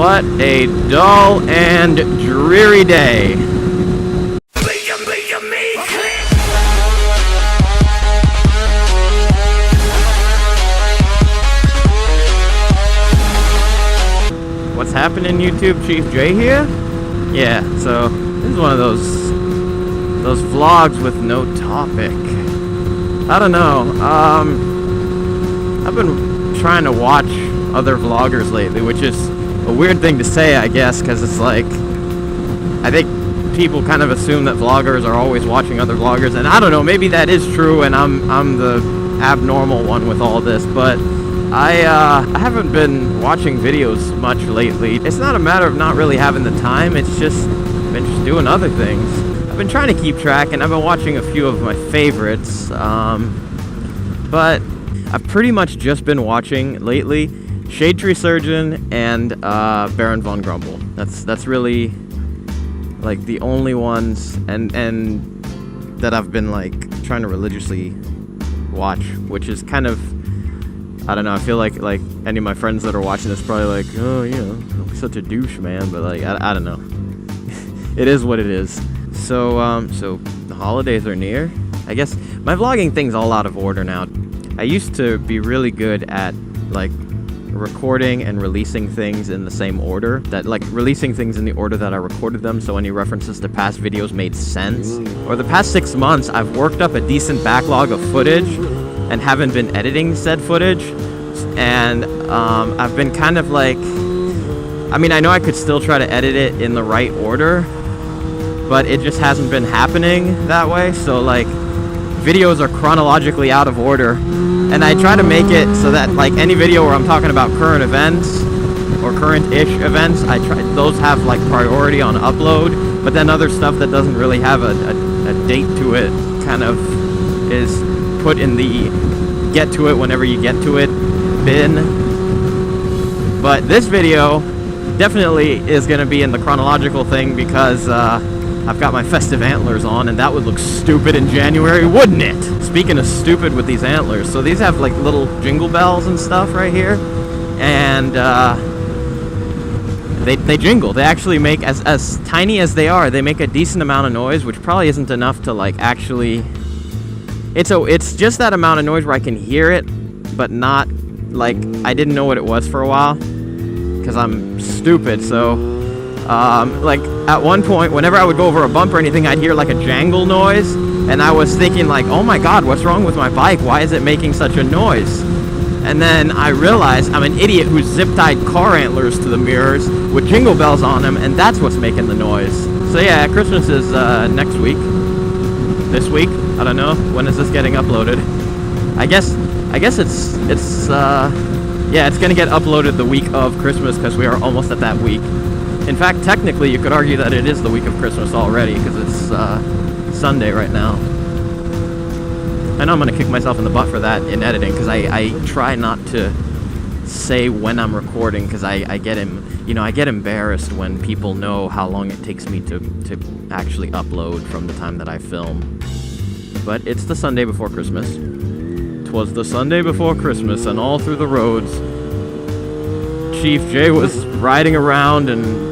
What a dull and dreary day. What's happening, YouTube? Chief J here? Yeah, so this is one of those vlogs with no topic. I don't know. I've been trying to watch other vloggers lately, which is a weird thing to say, I guess, because it's like, I think people kind of assume that vloggers are always watching other vloggers, and I don't know, maybe that is true, and I'm the abnormal one with all this, but I haven't been watching videos much lately. It's not a matter of not really having the time, it's just been just doing other things. I've been trying to keep track, and I've been watching a few of my favorites, but I've pretty much just been watching lately Shade Tree Surgeon and Baron Von Grumble. That's really like the only ones and that I've been like trying to religiously watch, which is kind of, I don't know, I feel like any of my friends that are watching this probably like, oh, you know, such a douche, man, but like I don't know. It is what it is. So the holidays are near. I guess my vlogging thing's all out of order now. I used to be really good at like recording and releasing things in the same order, that like releasing things in the order that I recorded them, so any references to past videos made sense. Or the past 6 months I've worked up a decent backlog of footage and haven't been editing said footage, and I've been kind of like, I mean, I know I could still try to edit it in the right order, but it just hasn't been happening that way. So like videos are chronologically out of order, and I try to make it so that like any video where I'm talking about current events or current-ish events, those have like priority on upload, but then other stuff that doesn't really have a date to it kind of is put in the get to it whenever you get to it bin. But this video definitely is going to be in the chronological thing because I've got my festive antlers on, and that would look stupid in January, wouldn't it? Speaking of stupid with these antlers, so these have like little jingle bells and stuff right here, and they jingle. They actually make, as tiny as they are, they make a decent amount of noise, which probably isn't enough to like actually, it's just that amount of noise where I can hear it, but not like, I didn't know what it was for a while because I'm stupid. So like at one point, whenever I would go over a bump or anything, I'd hear like a jangle noise, and I was thinking like, oh my god, what's wrong with my bike? Why is it making such a noise? And then I realized I'm an idiot who zip-tied car antlers to the mirrors with jingle bells on them, and that's what's making the noise. So yeah, Christmas is next week. This week? I don't know. When is this getting uploaded? I guess it's yeah, it's gonna get uploaded the week of Christmas because we are almost at that week. In fact, technically, you could argue that it is the week of Christmas already because it's Sunday right now. I know I'm going to kick myself in the butt for that in editing because I try not to say when I'm recording because I get embarrassed when people know how long it takes me to actually upload from the time that I film. But it's the Sunday before Christmas. 'Twas the Sunday before Christmas, and all through the roads, Chief J was riding around and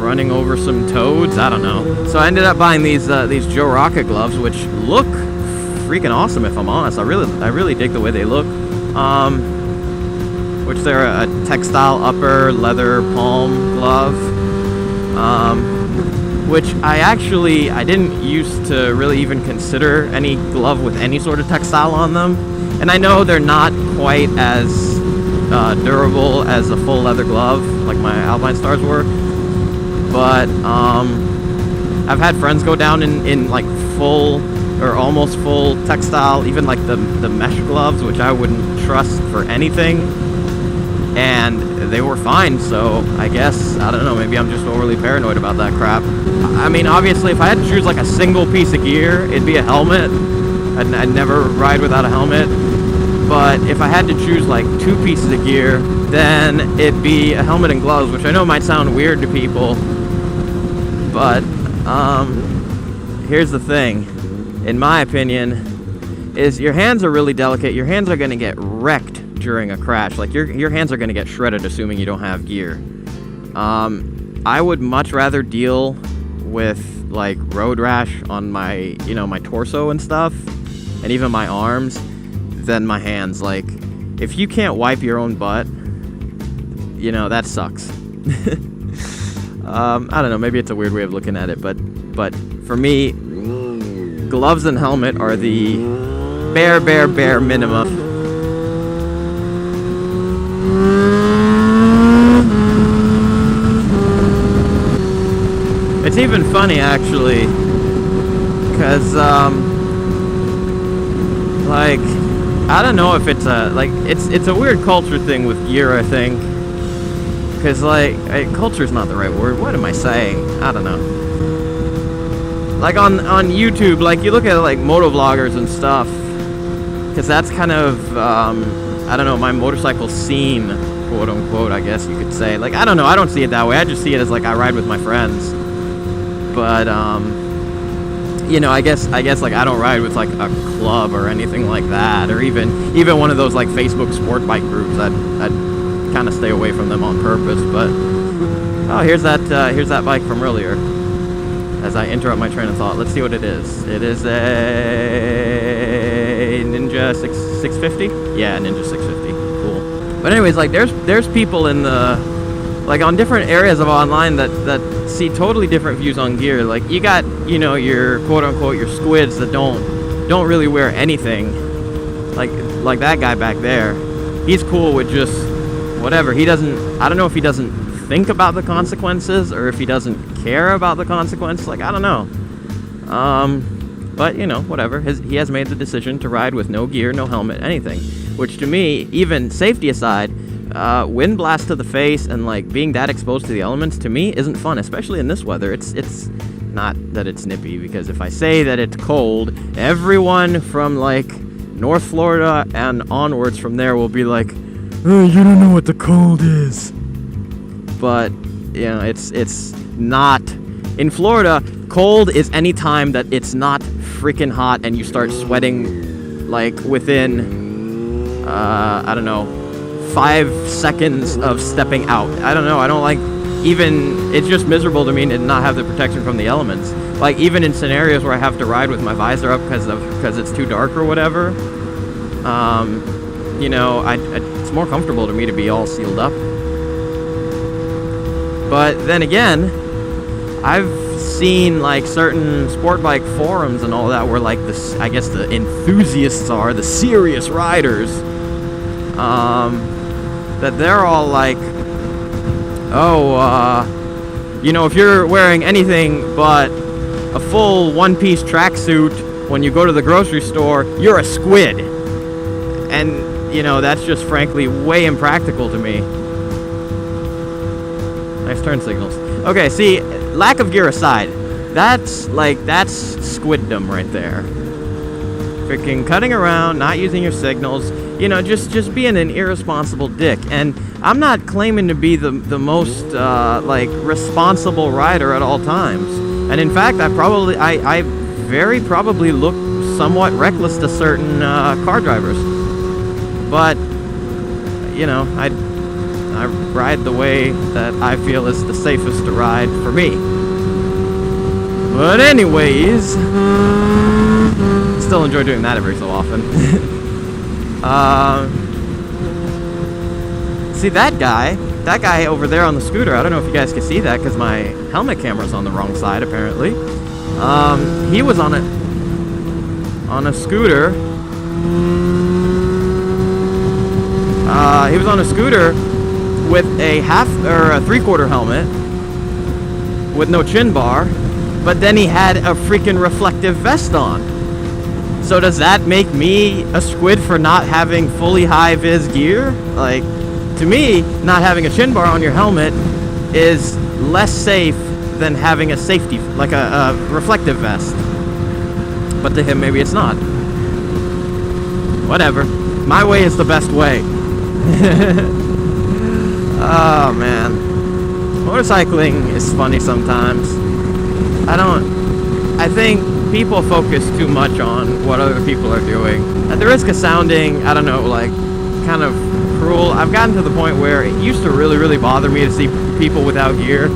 running over some toads. I don't know. So I ended up buying these Joe Rocket gloves, which look freaking awesome. If I'm honest, I really dig the way they look. Which they're a textile upper leather palm glove. Which I didn't used to really even consider any glove with any sort of textile on them, and I know they're not quite as durable as a full leather glove like my Alpine Stars were, but I've had friends go down in like full or almost full textile, even like the mesh gloves, which I wouldn't trust for anything, and they were fine. So I guess, I don't know, maybe I'm just overly paranoid about that crap. I mean, obviously if I had to choose like a single piece of gear, it'd be a helmet. I'd never ride without a helmet. But if I had to choose like 2 pieces of gear, then it'd be a helmet and gloves, which I know might sound weird to people, but here's the thing. In my opinion, is your hands are really delicate. Your hands are going to get wrecked during a crash. Like, your hands are going to get shredded, assuming you don't have gear. I would much rather deal with, like, road rash on my, my torso and stuff, and even my arms, than my hands. Like, if you can't wipe your own butt, that sucks. I don't know, maybe it's a weird way of looking at it, but for me, gloves and helmet are the bare minimum. It's even funny, actually, because, like, I don't know if it's it's a weird culture thing with gear, I think, because, like, culture's not the right word. What am I saying? I don't know. Like, on YouTube, like, you look at, like, motovloggers and stuff, because that's kind of, I don't know, my motorcycle scene, quote unquote, I guess you could say. Like, I don't know, I don't see it that way. I just see it as, like, I ride with my friends. But, I guess, like, I don't ride with, like, a club or anything like that, or even one of those, like, Facebook sport bike groups. I'd kind of stay away from them on purpose. But, oh, here's that bike from earlier. As I interrupt my train of thought, let's see what it is. It is a Ninja 650? Yeah, Ninja 650. Cool. But anyways, like, there's people in the, like, on different areas of online that see totally different views on gear. Like, you got, your quote unquote your squids that don't really wear anything. Like that guy back there. He's cool with just whatever. I don't know if he doesn't think about the consequences or if he doesn't care about the consequences. Like, I don't know. But whatever. He has made the decision to ride with no gear, no helmet, anything. Which to me, even safety aside, wind blast to the face and, like, being that exposed to the elements, to me, isn't fun, especially in this weather. It's not that it's nippy, because if I say that it's cold, everyone from, like, North Florida and onwards from there will be like, oh, you don't know what the cold is. But, it's not. In Florida, cold is any time that it's not freaking hot and you start sweating, like, within, I don't know, 5 seconds of stepping out. I don't know, I don't like, even, it's just miserable to me to not have the protection from the elements. Like, even in scenarios where I have to ride with my visor up because it's too dark or whatever, it's more comfortable to me to be all sealed up. But then again, I've seen, like, certain sport bike forums and all that where, like, I guess the enthusiasts are, the serious riders, that they're all like, if you're wearing anything but a full one-piece tracksuit when you go to the grocery store, you're a squid. And, that's just frankly way impractical to me. Nice turn signals. Okay, see, lack of gear aside, that's squiddom right there. Freaking cutting around, not using your signals, just being an irresponsible dick. And I'm not claiming to be the most, responsible rider at all times. And in fact, I very probably look somewhat reckless to certain car drivers. But, I ride the way that I feel is the safest to ride for me. But anyways, still enjoy doing that every so often. See that guy over there on the scooter, I don't know if you guys can see that because my helmet camera's on the wrong side apparently. He was on a scooter. He was on a scooter with a half or a three-quarter helmet with no chin bar, but then he had a freaking reflective vest on. So does that make me a squid for not having fully high-vis gear? Like, to me, not having a chin bar on your helmet is less safe than having a safety, like a reflective vest. But to him, maybe it's not. Whatever. My way is the best way. Oh, man. Motorcycling is funny sometimes. I think people focus too much on what other people are doing. At the risk of sounding, I don't know, like, kind of cruel, I've gotten to the point where it used to really, really bother me to see people without gear.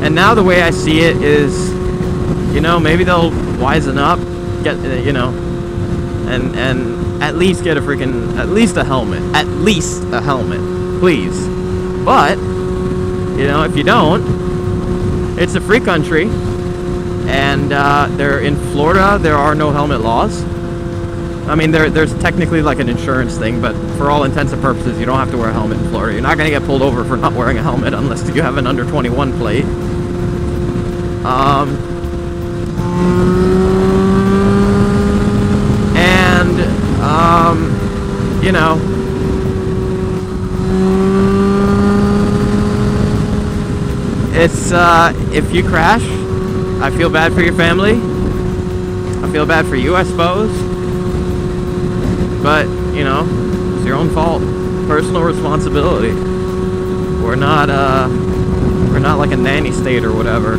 And now the way I see it is, you know, maybe they'll wisen up, get, you know, and at least get at least a helmet. At least a helmet, please. But, you know, if you don't, it's a free country. And they're in Florida, there are no helmet laws. I mean, there's technically like an insurance thing, but for all intents and purposes, you don't have to wear a helmet in Florida. You're not going to get pulled over for not wearing a helmet unless you have an under 21 plate. You know, it's, if you crash, I feel bad for your family. I feel bad for you, I suppose. But, you know, it's your own fault. Personal responsibility. We're not like a nanny state or whatever.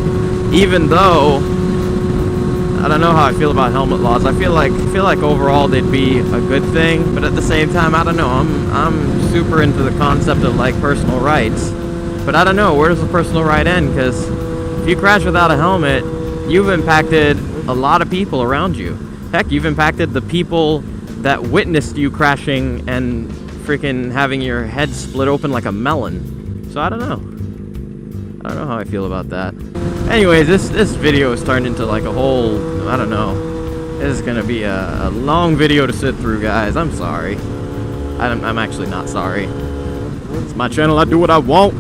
Even though, I don't know how I feel about helmet laws. I feel like overall they'd be a good thing, but at the same time, I don't know. I'm super into the concept of like personal rights, but I don't know, where does the personal right end? Because if you crash without a helmet, you've impacted a lot of people around you. Heck, you've impacted the people that witnessed you crashing and freaking having your head split open like a melon. So I don't know. I don't know how I feel about that. Anyways, this video is turned into like a whole, I don't know. This is gonna be a long video to sit through, guys. I'm sorry. I'm actually not sorry. It's my channel. I do what I want.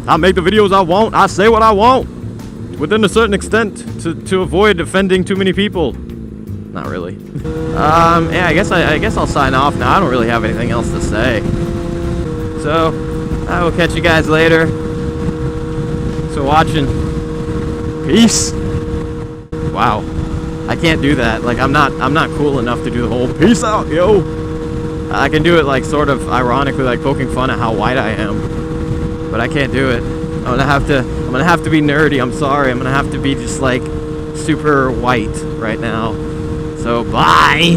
I make the videos I want. I say what I want. Within a certain extent, to avoid offending too many people. Not really. Yeah, I guess I'll sign off now. I don't really have anything else to say. So, I will catch you guys later. So watching. Peace. Wow. I can't do that. Like, I'm not cool enough to do the whole peace out, yo. I can do it like sort of ironically, like poking fun at how white I am. But I can't do it. I'm gonna have to be nerdy. I'm sorry. I'm gonna have to be just like super white right now. So bye.